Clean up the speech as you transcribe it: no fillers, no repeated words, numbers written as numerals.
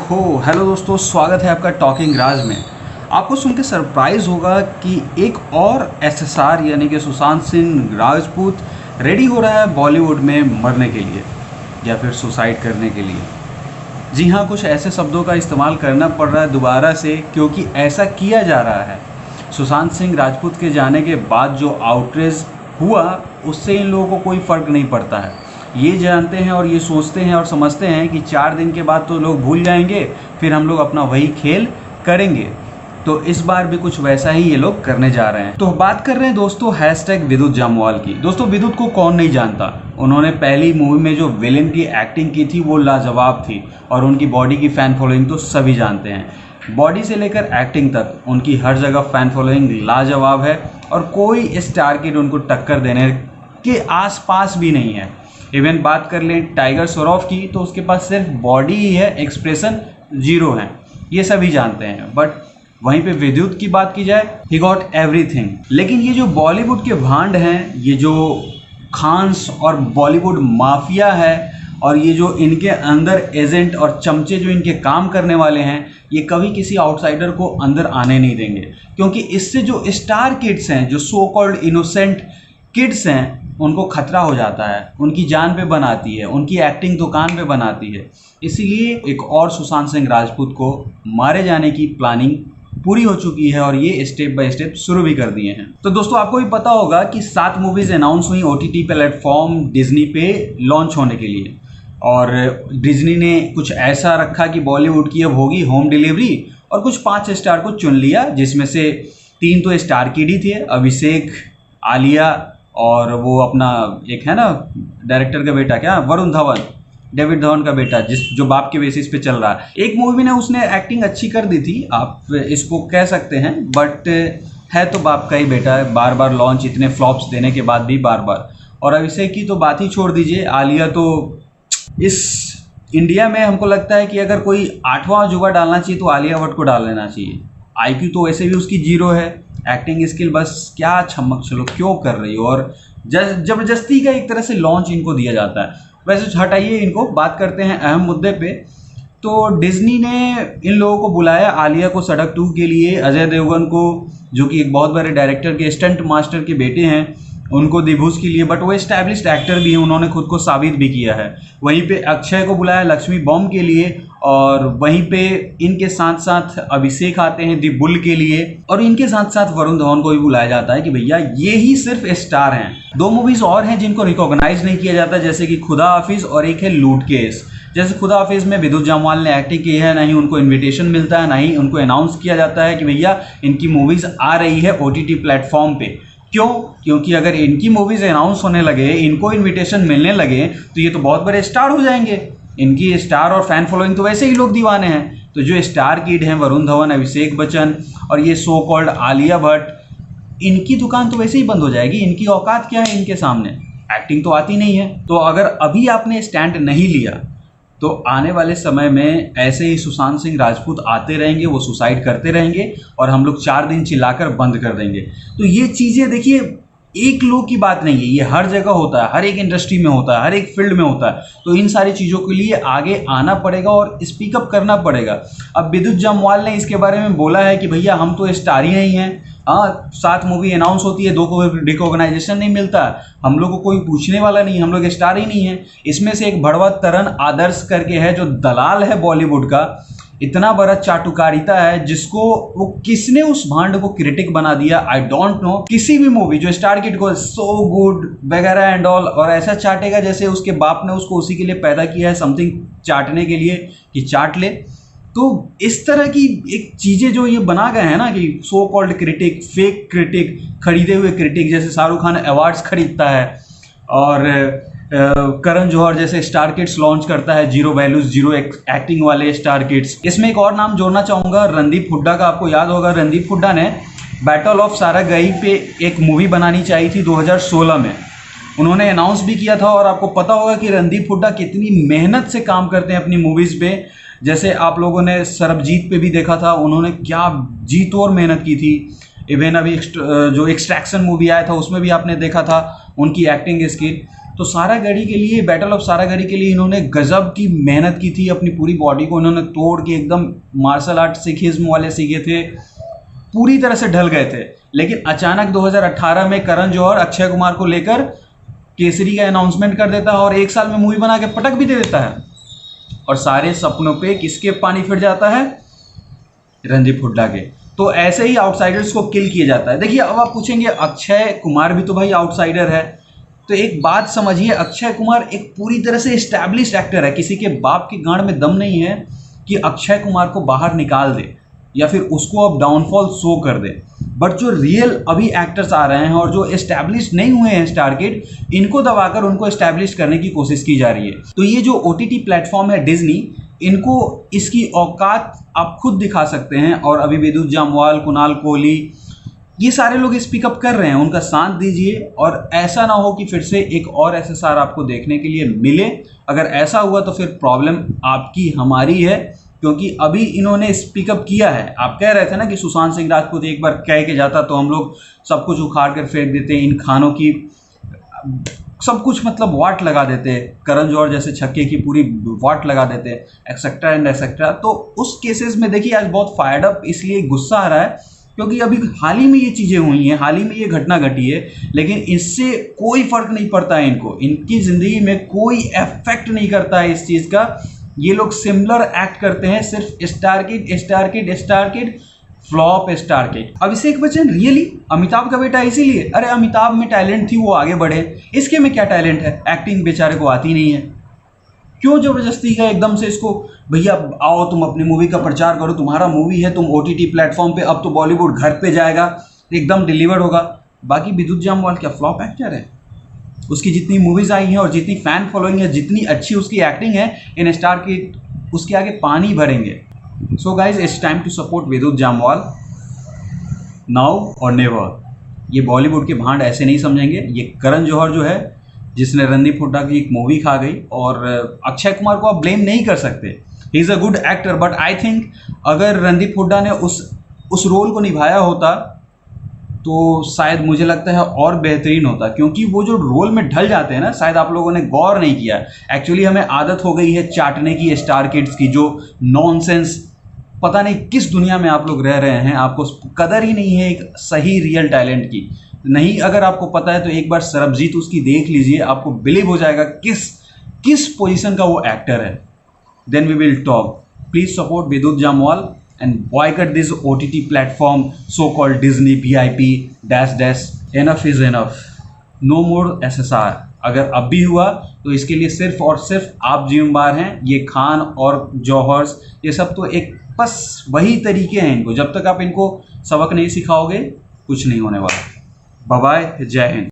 ओहो हेलो दोस्तों, स्वागत है आपका टॉकिंग राज में। आपको सुन के सरप्राइज़ होगा कि एक और एसएसआर यानी कि सुशांत सिंह राजपूत रेडी हो रहा है बॉलीवुड में मरने के लिए या फिर सुसाइड करने के लिए। जी हाँ, कुछ ऐसे शब्दों का इस्तेमाल करना पड़ रहा है दोबारा से, क्योंकि ऐसा किया जा रहा है। सुशांत सिंह राजपूत के जाने के बाद जो आउटरेज हुआ उससे इन लोगों को कोई फ़र्क नहीं पड़ता है। ये जानते हैं और ये सोचते हैं और समझते हैं कि 4 दिन के बाद तो लोग भूल जाएंगे, फिर हम लोग अपना वही खेल करेंगे। तो इस बार भी कुछ वैसा ही ये लोग करने जा रहे हैं। तो बात कर रहे हैं दोस्तों हैशटैग विद्युत जामवाल की। दोस्तों विद्युत को कौन नहीं जानता, उन्होंने पहली मूवी में जो विलेन की एक्टिंग की थी वो लाजवाब थी और उनकी बॉडी की फ़ैन फॉलोइंग तो सभी जानते हैं। बॉडी से लेकर एक्टिंग तक उनकी हर जगह फ़ैन फॉलोइंग लाजवाब है और कोई स्टार किड उनको टक्कर देने के आसपास भी नहीं है। इवन बात कर लें टाइगर श्रॉफ की तो उसके पास सिर्फ बॉडी ही है, एक्सप्रेशन जीरो है, ये सभी जानते हैं। बट वहीं पे विद्युत की बात की जाए, ही गॉट एवरीथिंग। लेकिन ये जो बॉलीवुड के भांड हैं, ये जो खान्स और बॉलीवुड माफिया है और ये जो इनके अंदर एजेंट और चमचे जो इनके काम करने वाले हैं, ये कभी किसी आउटसाइडर को अंदर आने नहीं देंगे। क्योंकि इससे जो स्टार किड्स हैं, जो सो कॉल्ड इनोसेंट किड्स हैं, उनको खतरा हो जाता है, उनकी जान पे बनाती है, उनकी एक्टिंग दुकान पे बनाती है। इसीलिए एक और सुशांत सिंह राजपूत को मारे जाने की प्लानिंग पूरी हो चुकी है और ये स्टेप बाय स्टेप शुरू भी कर दिए हैं। तो दोस्तों आपको भी पता होगा कि 7 मूवीज अनाउंस हुई OTT प्लेटफॉर्म डिज्नी पे लॉन्च होने के लिए, और डिज्नी ने कुछ ऐसा रखा कि बॉलीवुड की अब होगी होम डिलीवरी, और कुछ 5 स्टार को चुन लिया, जिसमें से 3 तो स्टार किड ही थे, अभिषेक, आलिया और वो अपना एक है ना डायरेक्टर का बेटा, क्या वरुण धवन, डेविड धवन का बेटा, जो बाप के बेसिस पे चल रहा है। एक मूवी में उसने एक्टिंग अच्छी कर दी थी, आप इसको कह सकते हैं, बट है तो बाप का ही बेटा है, बार बार लॉन्च, इतने फ्लॉप्स देने के बाद भी बार बार। और अभिषेक की तो बात ही छोड़ दीजिए, आलिया तो इस इंडिया में हमको लगता है कि अगर कोई 8वां अजूबा डालना चाहिए तो आलिया भट्ट को डाल लेना चाहिए। IQ तो वैसे भी उसकी जीरो है, एक्टिंग स्किल बस क्या छमक चलो क्यों कर रही हो, और जबरदस्ती का एक तरह से लॉन्च इनको दिया जाता है। वैसे हटाइए इनको, बात करते हैं अहम मुद्दे पे। तो डिज्नी ने इन लोगों को बुलाया, आलिया को सड़क 2 के लिए, अजय देवगन को जो कि एक बहुत बड़े डायरेक्टर के स्टंट मास्टर के बेटे हैं उनको दिभूस के लिए, बट वो एस्टैब्लिश्ड एक्टर भी हैं, उन्होंने खुद को साबित भी किया है। वहीं पे अक्षय को बुलाया लक्ष्मी बॉम्ब के लिए, और वहीं पे इनके साथ साथ अभिषेक आते हैं दी बुल के लिए, और इनके साथ साथ वरुण धवन को भी बुलाया जाता है कि भैया ये ही सिर्फ स्टार हैं। 2 मूवीज और हैं जिनको रिकॉग्नाइज नहीं किया जाता, जैसे कि खुदा हाफिज और एक है लूट केस। जैसे खुदा हाफिज में विद्युत जामवाल ने एक्टिंग की है, ना ही उनको इन्विटेशन मिलता है, ना ही उनको अनाउंस किया जाता है कि भैया इनकी मूवीज आ रही है OTT प्लेटफॉर्म पे। क्यों? क्योंकि अगर इनकी मूवीज अनाउंस होने लगे, इनको इन्विटेशन मिलने लगे, तो ये तो बहुत बड़े स्टार हो जाएंगे। इनकी स्टार और फैन फॉलोइंग तो वैसे ही लोग दीवाने हैं। तो जो स्टार किड हैं, वरुण धवन, अभिषेक बच्चन और ये सो कॉल्ड आलिया भट्ट, इनकी दुकान तो वैसे ही बंद हो जाएगी। इनकी औकात क्या है इनके सामने, एक्टिंग तो आती नहीं है। तो अगर अभी आपने स्टैंड नहीं लिया तो आने वाले समय में ऐसे ही सुशांत सिंह राजपूत आते रहेंगे, वो सुसाइड करते रहेंगे और हम लोग 4 दिन चिल्लाकर बंद कर देंगे। तो ये चीज़ें देखिए, एक लोग की बात नहीं है, ये हर जगह होता है, हर एक इंडस्ट्री में होता है, हर एक फील्ड में होता है। तो इन सारी चीज़ों के लिए आगे आना पड़ेगा और स्पीकअप करना पड़ेगा। अब विद्युत जामवाल ने इसके बारे में बोला है कि भैया हम तो स्टार ही नहीं हैं। हाँ, 7 मूवी अनाउंस होती है, 2 को रिकॉग्नाइजेशन नहीं मिलता, हम लोग को कोई पूछने वाला नहीं, हम लोग स्टार ही नहीं है। इसमें से एक भड़वा तरन आदर्श करके है जो दलाल है बॉलीवुड का, इतना बड़ा चाटुकारिता है जिसको वो किसने उस भांड को क्रिटिक बना दिया, आई डोंट नो। किसी भी मूवी जो स्टार किड को सो गुड वगैरह एंड ऑल, और ऐसा चाटेगा जैसे उसके बाप ने उसको उसी के लिए पैदा किया है, समथिंग चाटने के लिए कि चाट ले। तो इस तरह की एक चीज़ें जो ये बना गए हैं ना कि so called critic, fake critic, खरीदे हुए क्रिटिक, जैसे शाहरुख खान अवार्ड्स खरीदता है और करण जौहर जैसे स्टार किड्स लॉन्च करता है, जीरो वैल्यूज जीरो एक्टिंग वाले स्टार किड्स। इसमें एक और नाम जोड़ना चाहूँगा, रणदीप हुड्डा का। आपको याद होगा रणदीप हुड्डा ने बैटल ऑफ सारागाई पे एक मूवी बनानी चाहिए थी 2016 में, उन्होंने अनाउंस भी किया था। और आपको पता होगा कि रणदीप हुड्डा कितनी मेहनत से काम करते हैं अपनी मूवीज़ पे। जैसे आप लोगों ने सरबजीत पे भी देखा था, उन्होंने क्या जी तोड़ मेहनत की थी। इवन अभी जो एक्सट्रैक्शन मूवी आया था उसमें भी आपने देखा था उनकी एक्टिंग स्किल। तो सारागढ़ी के लिए, बैटल ऑफ सारागढ़ी के लिए इन्होंने गजब की मेहनत की थी, अपनी पूरी बॉडी को इन्होंने तोड़ के एकदम मार्शल आर्ट सिखिज्म वाले सीखे थे, पूरी तरह से ढल गए थे। लेकिन अचानक 2018 में करण जौहर अक्षय कुमार को लेकर केसरी का अनाउंसमेंट कर देता है और 1 साल में मूवी बना के पटक भी दे देता है, और सारे सपनों पे किसके पानी फिर जाता है? रणदीप हुड्डा के। तो ऐसे ही आउटसाइडर्स को किल किया जाता है। देखिए, अब आप पूछेंगे अक्षय कुमार भी तो भाई आउटसाइडर है, तो एक बात समझिए, अक्षय कुमार एक पूरी तरह से एस्टैब्लिश्ड एक्टर है। किसी के बाप की गांड में दम नहीं है कि अक्षय कुमार को बाहर निकाल दे या फिर उसको अब डाउनफॉल शो कर दे। बट जो रियल अभी एक्टर्स आ रहे हैं और जो एस्टैब्लिश नहीं हुए हैं स्टार किड, इनको दबाकर उनको एस्टैब्लिश करने की कोशिश की जा रही है। तो ये जो OTT प्लेटफॉर्म है डिज्नी, इनको इसकी औकात आप खुद दिखा सकते हैं। और अभी विद्युत जामवाल, कुणाल कोहली, ये सारे लोग स्पीकअप कर रहे हैं, उनका साथ दीजिए। और ऐसा ना हो कि फिर से एक और SSR आपको देखने के लिए मिले। अगर ऐसा हुआ तो फिर प्रॉब्लम आपकी हमारी है, क्योंकि अभी इन्होंने स्पीकअप किया है। आप कह रहे थे ना कि सुशांत सिंह राजपूत एक बार कह के जाता तो हम लोग सब कुछ उखाड़ कर फेंक देते, इन खानों की सब कुछ मतलब वाट लगा देते, करण जौहर जैसे छक्के की पूरी वाट लगा देते, एक्सेट्रा एंड एक्सेट्रा। तो उस केसेस में देखिए आज बहुत फायर्ड अप इसलिए गुस्सा आ रहा है क्योंकि अभी हाल ही में ये चीज़ें हुई हैं, हाल ही में ये घटना घटी है, लेकिन इससे कोई फर्क नहीं पड़ता है इनको, इनकी ज़िंदगी में कोई इफेक्ट नहीं करता है इस चीज़ का। ये लोग सिमिलर एक्ट करते हैं, सिर्फ star kid flop star kid. Abhishek Bachchan really Amitabh का बेटा इसीलिए? अरे अमिताभ में टैलेंट थी, वो आगे बढ़े, इसके में क्या टैलेंट है? एक्टिंग बेचारे को आती नहीं है, क्यों जबरदस्ती का एकदम से इसको, भैया आओ तुम अपनी मूवी का प्रचार करो, तुम्हारा मूवी है, तुम OTT प्लेटफॉर्म पे, अब तो बॉलीवुड घर पे जाएगा, एकदम डिलीवर होगा। बाकी विद्युत जामवाल क्या फ्लॉप एक्टर है? उसकी जितनी मूवीज आई हैं और जितनी फैन फॉलोइंग है, जितनी अच्छी उसकी एक्टिंग है, इन स्टार की उसके आगे पानी भरेंगे। So guys, it's time to support Vidyut Jamwal now और नेवर। ये बॉलीवुड के भांड ऐसे नहीं समझेंगे। ये करण जौहर जो है, जिसने रणदीप हुड्डा की एक मूवी खा गई, और अक्षय कुमार को आप ब्लेम नहीं कर सकते, he is a good actor. But I think अगर रणदीप हुड्डा ने उस रोल को निभाया होता तो शायद मुझे लगता है और बेहतरीन होता, क्योंकि वो जो रोल में ढल जाते हैं ना, शायद आप लोगों ने गौर नहीं किया। एक्चुअली हमें आदत हो गई है चाटने की स्टार किड्स की, जो नॉनसेंस, पता नहीं किस दुनिया में आप लोग रह रहे हैं, आपको कदर ही नहीं है एक सही रियल टैलेंट की। नहीं, अगर आपको पता है तो एक बार सरबजीत उसकी देख लीजिए, आपको बिलीव हो जाएगा किस पोजीशन का वो एक्टर है। Then we will talk. Please support Vidyut Jamwal and boycott this OTT platform so called Disney VIP -- enough is enough, no more SSR। अगर अब भी हुआ तो इसके लिए सिर्फ और सिर्फ आप जिम्मेदार हैं। ये खान और जौहर्स, ये सब तो एक बस वही तरीके हैं, इनको जब तक आप इनको सबक नहीं सिखाओगे कुछ नहीं होने वाला। बाय बाय, जय हिंद।